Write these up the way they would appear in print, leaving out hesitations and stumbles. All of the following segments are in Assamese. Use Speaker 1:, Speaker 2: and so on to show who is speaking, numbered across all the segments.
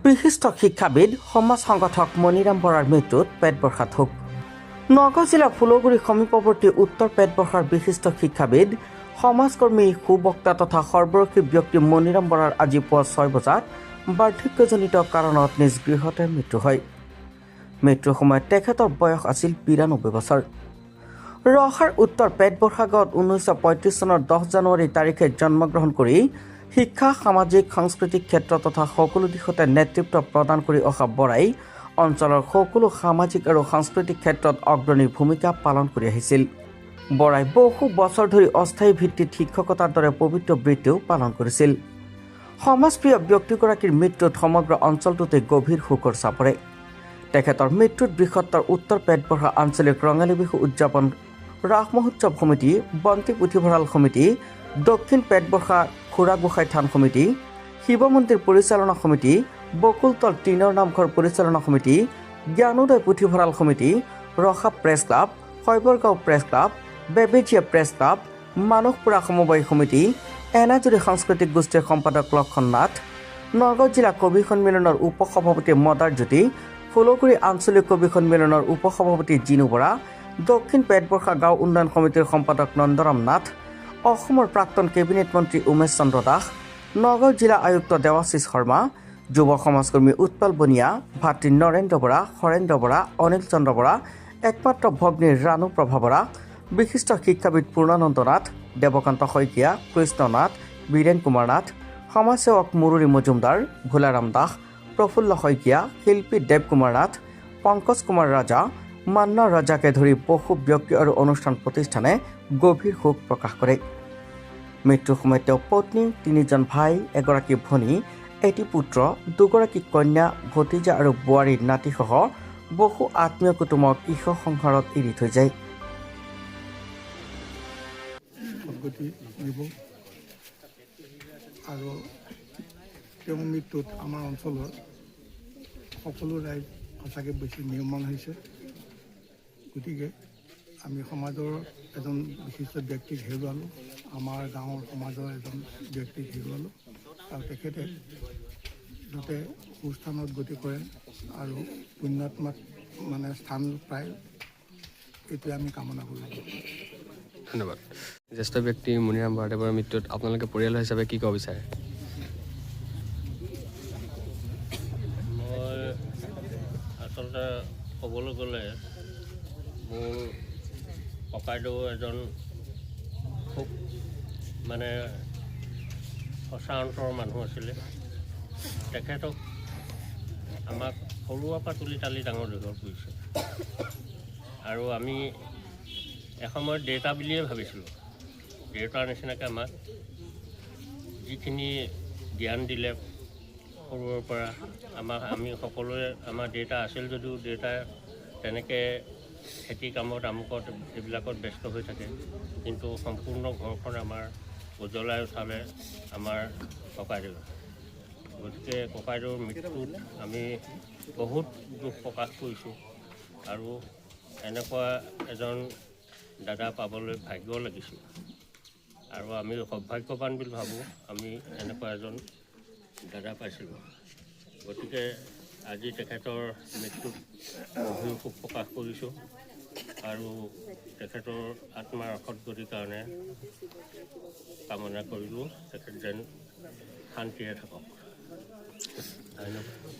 Speaker 1: বিশিষ্ট শিক্ষাবিদ সমাজ সংগঠক মণিৰাম বৰাৰ মৃত্যুত পেটবৰ্ষা শোক। নগাঁও জিলাৰ ফুলগুৰি সমীপৱৰ্তী উত্তৰ পেটবৰ্ষাৰ বিশিষ্ট শিক্ষাবিদ সমাজকৰ্মী সুবক্তা তথা সৰ্বৰক্ষী ব্যক্তি মণিৰাম বৰাৰ আজি পুৱা 6 বজাত বাৰ্ধক্যজনিত কাৰণত নিজ গৃহতে মৃত্যু হয়। মৃত্যুৰ সময়ত তেখেতৰ বয়স আছিল 92 বছৰ। ৰহাৰ উত্তৰ পেটবৰ্ষা গাঁৱত 1935 চনৰ 10 জানুৱাৰী তাৰিখে জন্মগ্ৰহণ কৰি শিক্ষা, সামাজিক, সাংস্কৃতিক ক্ষেত্ৰ তথা সকলো দিশতে নেতৃত্ব প্ৰদান কৰি অহা বৰাই অঞ্চলৰ সকলো সামাজিক আৰু সাংস্কৃতিক ক্ষেত্ৰত অগ্ৰণী ভূমিকা পালন কৰি আহিছিল। বৰাই বহু বছৰ ধৰি অস্থায়ী ভিত্তিত শিক্ষকতাৰ দৰে পবিত্ৰ বৃত্তিও পালন কৰিছিল। সমাজপ্ৰিয় ব্যক্তিগৰাকীৰ মৃত্যুত সমগ্ৰ অঞ্চলটোতে গভীৰ শোকৰ ছাপ পৰে। তেখেতৰ মৃত্যুত বৃহত্তৰ উত্তৰ পেটবৰ্ষা আঞ্চলিক ৰঙালী বিহু উদযাপন ৰাস মহোৎসৱ সমিতি, বন্তি পুথিভঁৰাল সমিতি, দক্ষিণ পেটবৰ্ষা খুৰা গোসাঁই থান সমিতি, শিৱ মন্দিৰ পৰিচালনা সমিতি, বকুলতল টিনৰ নামঘৰ পৰিচালনা সমিতি, জ্ঞানোদয় পুথিভঁৰাল সমিতি, ৰসা প্ৰেছ ক্লাব, শৈবৰগাঁও প্ৰেছ ক্লাব, বেবেজীয়া প্ৰেছ ক্লাব, মানসপুৰা সমবায় সমিতি, এনাজুৰি সাংস্কৃতিক গোষ্ঠীৰ সম্পাদক লক্ষণ নাথ, নগাঁও জিলা কবি সন্মিলনৰ উপ সভাপতি মদাৰ জ্যোতি, ফুলগুৰি আঞ্চলিক কবি সন্মিলনৰ উপ সভাপতি জিনু বৰা, দক্ষিণ পেটবৰ্ষা গাঁও উন্নয়ন সমিতিৰ সম্পাদক নন্দৰাম নাথ, অসমৰ প্ৰাক্তন কেবিনেট মন্ত্ৰী উমেশ চন্দ্ৰ দাস, নগাঁও জিলা আয়ুক্ত দেৱাশিষ শৰ্মা, যুৱ সমাজকৰ্মী উৎপল বনিয়া, ভাতৃ নৰেন্দ্ৰ বৰা, হৰেন্দ্ৰ বৰা, অনিল চন্দ্ৰ বৰা, একমাত্ৰ ভগ্নী ৰাণু প্ৰভা বৰা, বিশিষ্ট শিক্ষাবিদ পূৰ্ণানন্দ নাথ, দেৱকান্ত শইকীয়া, কৃষ্ণ নাথ, বীৰেন কুমাৰ নাথ, সমাজসেৱক মুৰুলী মজুমদাৰ, ভোলাৰাম দাস, প্ৰফুল্ল শইকীয়া, শিল্পী দেৱ কুমাৰ নাথ, পংকজ কুমাৰ ৰাজা, মান্না ৰাজাকে ধৰি বহু ব্যক্তি আৰু অনুষ্ঠান প্ৰতিষ্ঠানে গভীৰ শোক প্ৰকাশ কৰে। মৃত্যুৰ সময়ত তেওঁ পত্নী, 3জন ভাই, এগৰাকী ভনী, এটি পুত্ৰ, 2গৰাকী কন্যা, ভতিজা আৰু বোৱাৰীৰ নাতিসহ বহু আত্মীয় কুটুমক ইহ সংসাৰত এৰি থৈ যায়।
Speaker 2: আৰু তেওঁৰ মৃত্যুত আমাৰ অঞ্চলৰ সকলো ৰাইজ সঁচাকৈ বেছি নিয়মমান হৈছে। গতিকে আমি সমাজৰ এজন বিশিষ্ট ব্যক্তিক হেৰুৱালোঁ, আমাৰ গাঁৱৰ সমাজৰ এজন ব্যক্তিক হেৰুৱালোঁ, আৰু তেখেতে যাতে সুস্থানত গতি কৰে আৰু পুণ্যাত্মাক স্থান পায়, এইটোৱে আমি কামনা কৰোঁ।
Speaker 3: ধন্যবাদ। জ্যেষ্ঠ ব্যক্তি মণিৰাম বৰাদেৱৰ মৃত্যুত আপোনালোকে পৰিয়াল হিচাপে কি ক'ব বিচাৰে?
Speaker 4: মই আচলতে ক'বলৈ গ'লে মোৰ ককাইদেউ এজন খুব সঁচা অন্তৰৰ মানুহ আছিলে। তেখেতক আমাক সৰুৰে পৰা তুলি তালি ডাঙৰ দীঘল কৰিছে, আৰু আমি এসময়ত দেউতা বুলিয়ে ভাবিছিলোঁ। দেউতাৰ নিচিনাকৈ আমাক যিখিনি জ্ঞান দিলে সৰুৰে পৰা আমি সকলোৱে, আমাৰ দেউতা আছিল যদিও দেউতাই তেনেকৈ খেতি কামত আমুকত এইবিলাকত ব্যস্ত হৈ থাকে, কিন্তু সম্পূৰ্ণ ঘৰখন আমাৰ উজ্বলাই উঠালে আমাৰ ককাইদেউ। গতিকে ককাইদেউৰ মৃত্যুত আমি বহুত দুখ প্ৰকাশ কৰিছোঁ, আৰু এনেকুৱা এজন দাদা পাবলৈ ভাগ্য লাগিছিল, আৰু আমি সৌভাগ্যৱান বুলি ভাবোঁ আমি এনেকুৱা এজন দাদা পাইছিলোঁ। গতিকে আজি তেখেতৰ মৃত্যুত গভীৰ শোক প্ৰকাশ কৰিছোঁ, আৰু তেখেতৰ আত্মাৰ সদ্গতিৰ কাৰণে কামনা কৰিলোঁ, তেখেত যেন শান্তিৰে থাকক।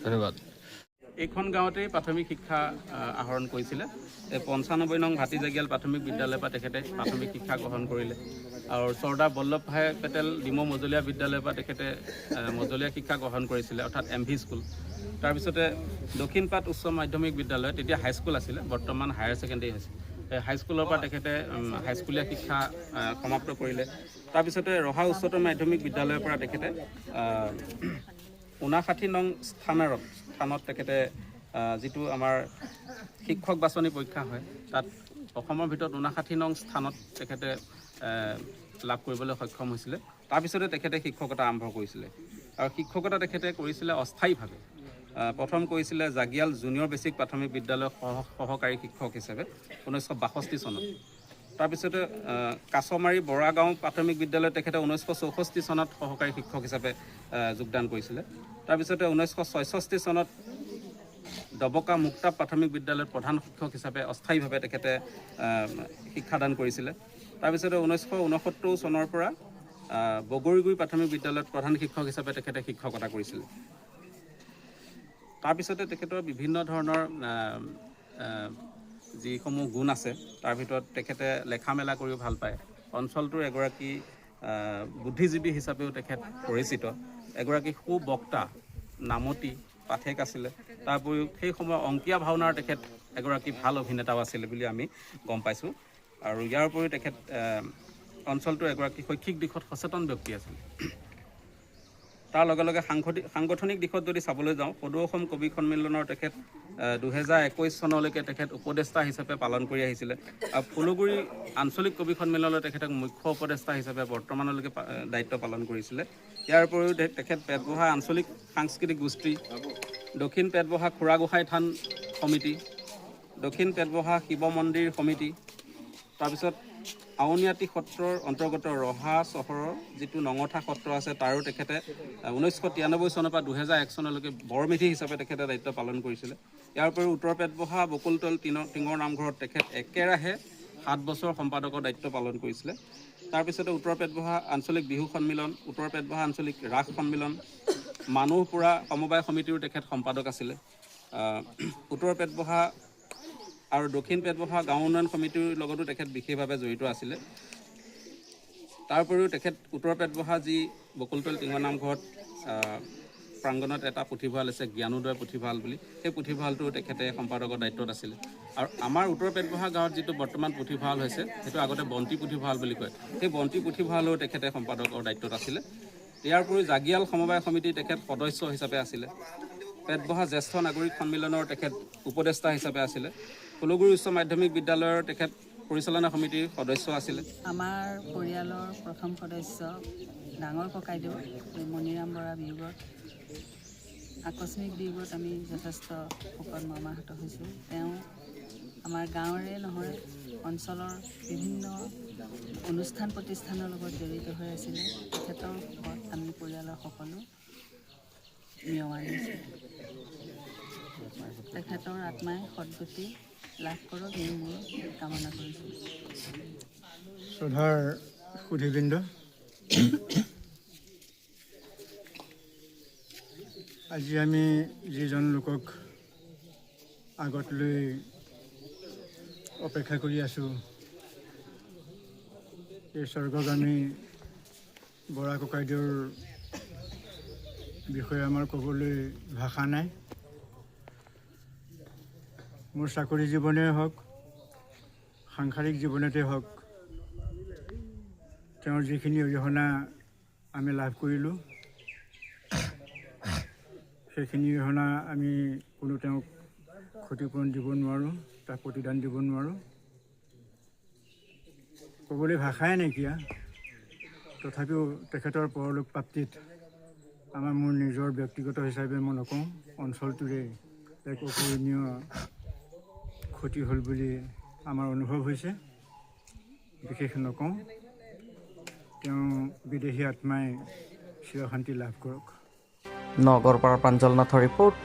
Speaker 3: ধন্যবাদ।
Speaker 5: এইখন গাঁৱতেই প্ৰাথমিক শিক্ষা আহৰণ কৰিছিলে। 95 নং ভাতিজাগিয়াল প্ৰাথমিক বিদ্যালয়ৰ পৰা তেখেতে প্ৰাথমিক শিক্ষা গ্ৰহণ কৰিলে, আৰু চৰ্দাৰ বল্লভভাই পেটেল ডিমৌ মজলীয়া বিদ্যালয়ৰ পৰা তেখেতে মজলীয়া শিক্ষা গ্ৰহণ কৰিছিলে, অৰ্থাৎ MV স্কুল। তাৰপিছতে দক্ষিণপাট উচ্চ মাধ্যমিক বিদ্যালয়, তেতিয়া হাইস্কুল আছিলে, বৰ্তমান হায়াৰ ছেকেণ্ডেৰী হৈছে। হাইস্কুলৰ পৰা তেখেতে হাইস্কুলীয়া শিক্ষা সমাপ্ত কৰিলে। তাৰপিছতে ৰহা উচ্চতৰ মাধ্যমিক বিদ্যালয়ৰ পৰা তেখেতে 59 নং স্থানত তেখেতে যিটো আমাৰ শিক্ষক বাছনি পৰীক্ষা হয়, তাত অসমৰ ভিতৰত 59 নং স্থানত তেখেতে লাভ কৰিবলৈ সক্ষম হৈছিলে। তাৰপিছতে তেখেতে শিক্ষকতা আৰম্ভ কৰিছিলে, আৰু শিক্ষকতা তেখেতে কৰিছিলে অস্থায়ীভাৱে। প্ৰথম কৰিছিলে জাগিয়াল জুনিয়ৰ বেছিক প্ৰাথমিক বিদ্যালয়ৰ সহকাৰী শিক্ষক হিচাপে 1962 চনত। তাৰপিছতে কাছমাৰী বৰাগাঁও প্ৰাথমিক বিদ্যালয়ত তেখেতে 1964 চনত সহকাৰী শিক্ষক হিচাপে যোগদান কৰিছিলে। তাৰপিছতে 1966 চনত দবকা মুক্তাব প্ৰাথমিক বিদ্যালয়ত প্ৰধান শিক্ষক হিচাপে অস্থায়ীভাৱে তেখেতে শিক্ষাদান কৰিছিলে। তাৰপিছতে 1969 চনৰ পৰা বগৰীগুৰি প্ৰাথমিক বিদ্যালয়ত প্ৰধান শিক্ষক হিচাপে তেখেতে শিক্ষকতা কৰিছিলে। তাৰপিছতে তেখেতৰ বিভিন্ন ধৰণৰ যিসমূহ গুণ আছে তাৰ ভিতৰত তেখেতে লেখা মেলা কৰিও ভাল পায়। অঞ্চলটোৰ এগৰাকী বুদ্ধিজীৱী হিচাপেও তেখেত পৰিচিত, এগৰাকী সুবক্তা, নামতি পাঠক আছিলে। তাৰ উপৰিও সেই সময়ৰ অংকীয়া ভাওনাৰ তেখেত এগৰাকী ভাল অভিনেতাও আছিলে বুলি আমি গম পাইছোঁ। আৰু ইয়াৰ উপৰিও তেখেত অঞ্চলটোৰ এগৰাকী শৈক্ষিক দিশত সচেতন ব্যক্তি আছিল। তাৰ লগে লগে সাংগঠনিক দিশত যদি চাবলৈ যাওঁ, সদৌ অসম কবি সন্মিলনৰ তেখেত 2021 চনলৈকে তেখেত উপদেষ্টা হিচাপে পালন কৰি আহিছিলে। আৰু ফুলগুৰি আঞ্চলিক কবি সন্মিলনৰ তেখেতক মুখ্য উপদেষ্টা হিচাপে বৰ্তমানলৈকে দায়িত্ব পালন কৰিছিলে। ইয়াৰ উপৰিও তেখেত পেটবহা আঞ্চলিক সাংস্কৃতিক গোষ্ঠী, দক্ষিণ পেটবহা খুৰাগোহাঁই থান সমিতি, দক্ষিণ পেটবহা শিৱ মন্দিৰ সমিতি, তাৰপিছত আউনীআটী সত্ৰৰ অন্তৰ্গত ৰহা চহৰৰ যিটো নঙঠা সত্ৰ আছে তাৰো তেখেতে 1993 চনৰ পৰা 2001 চনলৈকে বৰমেধি হিচাপে তেখেতে দায়িত্ব পালন কৰিছিলে। ইয়াৰ উপৰিও উত্তৰ পেটবহা বকুলতল টিঙৰ নামঘৰত তেখেত একেৰাহে 7 বছৰ সম্পাদকৰ দায়িত্ব পালন কৰিছিলে। তাৰপিছতে উত্তৰ পেটবহা আঞ্চলিক বিহু সন্মিলন, উত্তৰ পেটবহা আঞ্চলিক ৰাস সন্মিলন, মানুহপুৰা সমবায় সমিতিৰো তেখেত সম্পাদক আছিলে। উত্তৰ পেটবহা আৰু দক্ষিণ পেটবহা গাঁও উন্নয়ন সমিতিৰ লগতো তেখেত বিশেষভাৱে জড়িত আছিলে। তাৰ উপৰিও তেখেত উত্তৰ পেটবহা যি বকুলতল টিঙৰ নামঘৰত প্ৰাংগণত এটা পুথিভঁৰাল আছে, জ্ঞানোদয় পুথিভঁৰাল বুলি, সেই পুথিভঁৰালটো তেখেতে সম্পাদকৰ দায়িত্বত আছিলে। আৰু আমাৰ উত্তৰ পেটবহা গাঁৱত যিটো বৰ্তমান পুথিভঁৰাল হৈছে সেইটো আগতে বন্তি পুথিভঁৰাল বুলি কয়, সেই বন্তি পুথিভঁৰালো তেখেতে সম্পাদকৰ দায়িত্বত আছিলে। ইয়াৰ উপৰিও জাগিয়াল সমবায় সমিতিৰ তেখেত সদস্য হিচাপে আছিলে। পেটবহা জ্যেষ্ঠ নাগৰিক সন্মিলনৰ তেখেত উপদেষ্টা হিচাপে আছিলে। ফুলগুৰি উচ্চ মাধ্যমিক বিদ্যালয়ৰ তেখেত পৰিচালনা সমিতিৰ সদস্য আছিলে।
Speaker 6: আমাৰ পৰিয়ালৰ প্ৰথম সদস্য ডাঙৰ ককাইদেউ মণিৰাম বৰা বিয়োগত, আকস্মিক বিয়োগত আমি যথেষ্ট শোকত মৰ্মাহত হৈছোঁ। তেওঁ আমাৰ গাঁৱৰে নহয়, অঞ্চলৰ বিভিন্ন অনুষ্ঠান প্ৰতিষ্ঠানৰ লগত জড়িত হৈ আছিলে। তেখেতৰ শোকত আমি পৰিয়ালৰ সকলো মিয়ৱা দিছোঁ। তেখেতৰ আত্মাই সদ্গতি লাভ কৰক, এই মোৰ কামনা কৰিছোঁ।
Speaker 2: শ্ৰদ্ধাৰ সুধীবৃন্দ, আজি আমি যিজন লোকক আগত লৈ অপেক্ষা কৰি আছোঁ, এই স্বৰ্গগামী বৰা ককাইদেউৰ বিষয়ে আমাৰ ক'বলৈ ভাষা নাই। মোৰ চাকৰি জীৱনেই হওক, সাংসাৰিক জীৱনতে হওক, তেওঁৰ যিখিনি অৰিহণা আমি লাভ কৰিলোঁ, সেইখিনি অৰিহণা আমি কোনো তেওঁক ক্ষতিপূৰণ দিব নোৱাৰোঁ, তাক প্ৰতিদান দিব নোৱাৰোঁ। ক'বলৈ ভাষাই নাইকিয়া। তথাপিও তেখেতৰ পৰলোক প্ৰাপ্তিত মোৰ নিজৰ ব্যক্তিগত হিচাপে মই নকওঁ, অঞ্চলটোৰে এক অপূৰণীয় ক্ষতি হ'ল বুলি আমাৰ অনুভৱ হৈছে। বিশেষ নকওঁ, তেওঁ বিদেহী আত্মাই চিৰশান্তি লাভ কৰক।
Speaker 1: নগৰৰ পৰা প্ৰাঞ্জল নাথৰ ৰিপৰ্ট।